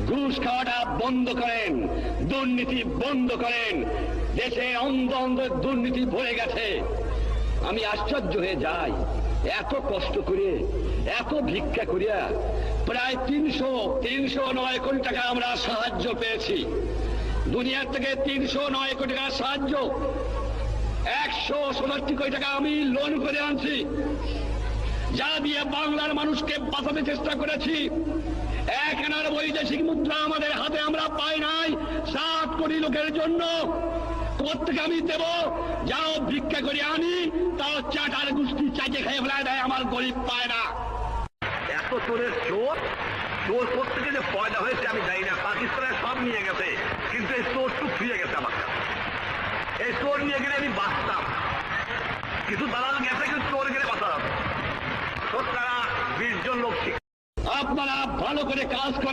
ঘুষ খাওয়াটা বন্ধ করেন, দুর্নীতি বন্ধ করেন। দেশে অন্ধ অন্ধ দুর্নীতি ভরে গেছে। আমি আশ্চর্য হয়ে যাই, এত কষ্ট করে, এত ভিক্ষা করিয়া প্রায় 309 কোটি টাকা আমরা সাহায্য পেয়েছি। দুনিয়ার থেকে 309 কোটি টাকা সাহায্য, 167 কোটি টাকা আমি লোন করে আনছি, যা দিয়ে বাংলার মানুষকে বাঁচাতে চেষ্টা করেছি। 1 আনার বৈদেশিক মুদ্রা আমাদের হাতে আমরা পাই নাই 7 কোটি লোকের জন্য। কোথেকে আমি দেব? যাও ভিক্ষা করে আনি, তাও চাটার গোষ্ঠী চাইতে খেয়ে ফেলায় দেয়, আমার গরিব পায় না। এত চোরের চোর, চোর কোথেকে যে পয়দা হয়েছে আমি জানি না। পাকিস্তানে সব নিয়ে গেছে, কিন্তু এই চোরটুক ফিরে গেছে আমার কাছে। এই চোর নিয়ে গেলে আমি বাঁচতাম, কিছু দালাল গেছে, কিন্তু চোর গেলে বাঁচা যাবে। 20 জন লোক। আপনারা ভালো করে কাজ করেন।